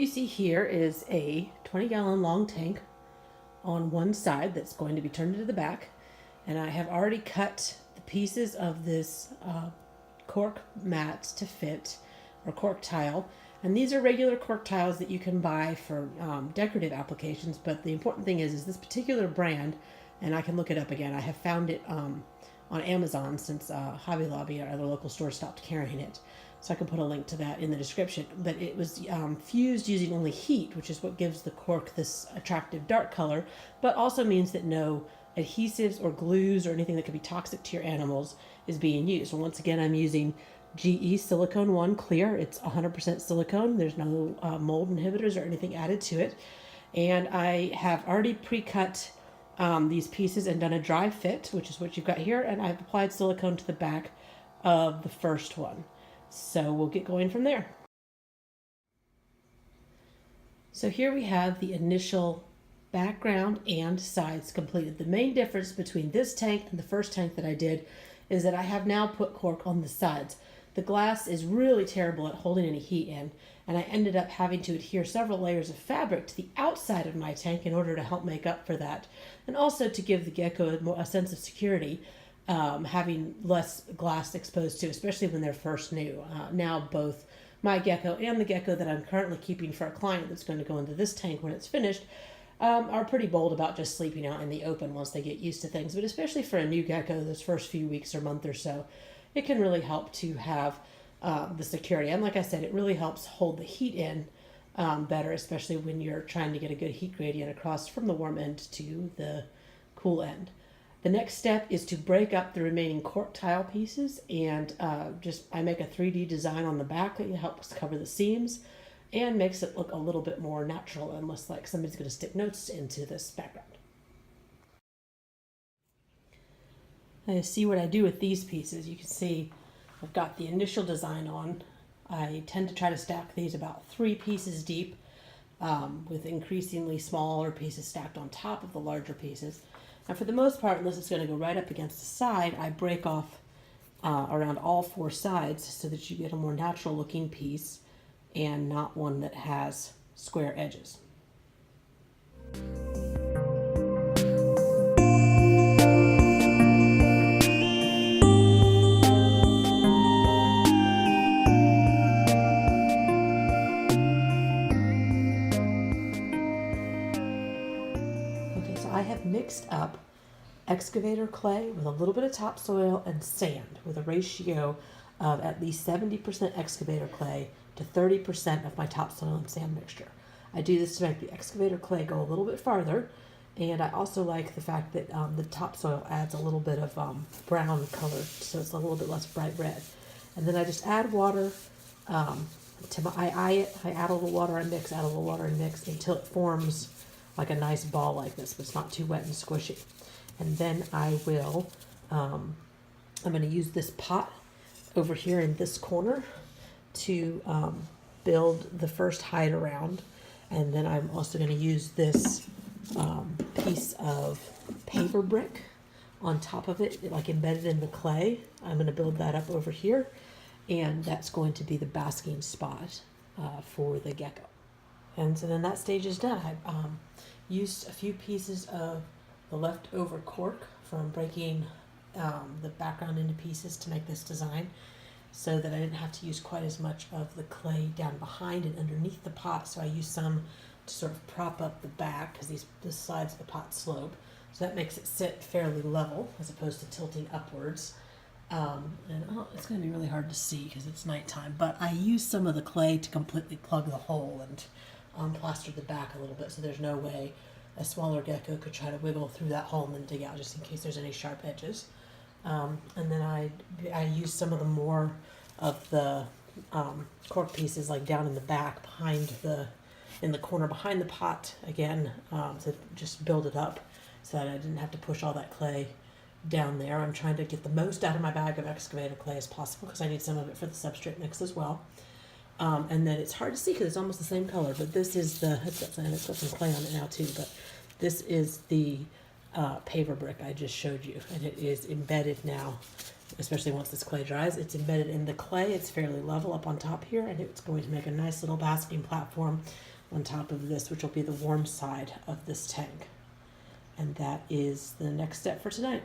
you see here is a 20-gallon long tank on one side that's going to be turned into the back. And I have already cut the pieces of this cork mat to fit, or cork tile. And these are regular cork tiles that you can buy for decorative applications. But the important thing is this particular brand, and I can look it up again. I have found it on Amazon since Hobby Lobby or other local stores stopped carrying it. So I can put a link to that in the description. But it was fused using only heat, which is what gives the cork this attractive dark color, but also means that no adhesives or glues or anything that could be toxic to your animals is being used. So once again, I'm using GE Silicone 1 Clear. It's 100% silicone. There's no mold inhibitors or anything added to it. And I have already pre-cut these pieces and done a dry fit, which is what you've got here. And I've applied silicone to the back of the first one. So we'll get going from there. So here we have the initial background and sides completed. The main difference between this tank and the first tank that I did is that I have now put cork on the sides. The glass is really terrible at holding any heat in, and I ended up having to adhere several layers of fabric to the outside of my tank in order to help make up for that, and also to give the gecko a sense of security, having less glass exposed to, especially when they're first new. Now both my gecko and the gecko that I'm currently keeping for a client that's going to go into this tank when it's finished are pretty bold about just sleeping out in the open once they get used to things. But especially for a new gecko, those first few weeks or month or so, it can really help to have the security. And like I said, it really helps hold the heat in better, especially when you're trying to get a good heat gradient across from the warm end to the cool end. The next step is to break up the remaining cork tile pieces, and I make a 3D design on the back that helps cover the seams and makes it look a little bit more natural and less like somebody's going to stick notes into this background. And see what I do with these pieces. You can see I've got the initial design on. I tend to try to stack these about 3 pieces deep, with increasingly smaller pieces stacked on top of the larger pieces. And for the most part, unless it's going to go right up against the side, I break off around all 4 sides so that you get a more natural looking piece and not one that has square edges. I have mixed up excavator clay with a little bit of topsoil and sand with a ratio of at least 70% excavator clay to 30% of my topsoil and sand mixture. I do this to make the excavator clay go a little bit farther, and I also like the fact that the topsoil adds a little bit of brown color, so it's a little bit less bright red. And then I just add water I add a little water, I mix, add a little water and mix until it forms like a nice ball like this, but it's not too wet and squishy. And then I will, I'm going to use this pot over here in this corner to build the first hide around. And then I'm also going to use this piece of paver brick on top of it, like embedded in the clay. I'm going to build that up over here, and that's going to be the basking spot for the gecko. And so then that stage is done. I used a few pieces of the leftover cork from breaking the background into pieces to make this design, so that I didn't have to use quite as much of the clay down behind and underneath the pot. So I used some to sort of prop up the back, because the sides of the pot slope. So that makes it sit fairly level as opposed to tilting upwards. It's going to be really hard to see because it's nighttime, but I used some of the clay to completely plug the hole and plaster the back a little bit, so there's no way a smaller gecko could try to wiggle through that hole and then dig out, just in case there's any sharp edges. And then I used some of the more of the cork pieces like down in the back in the corner behind the pot again, to just build it up so that I didn't have to push all that clay down there. I'm trying to get the most out of my bag of excavator clay as possible, because I need some of it for the substrate mix as well. And then it's hard to see because it's almost the same color, but this is it's got some clay on it now too, but this is the paver brick I just showed you, and it is embedded now, especially once this clay dries. It's embedded in the clay. It's fairly level up on top here, and it's going to make a nice little basking platform on top of this, which will be the warm side of this tank. And that is the next step for tonight.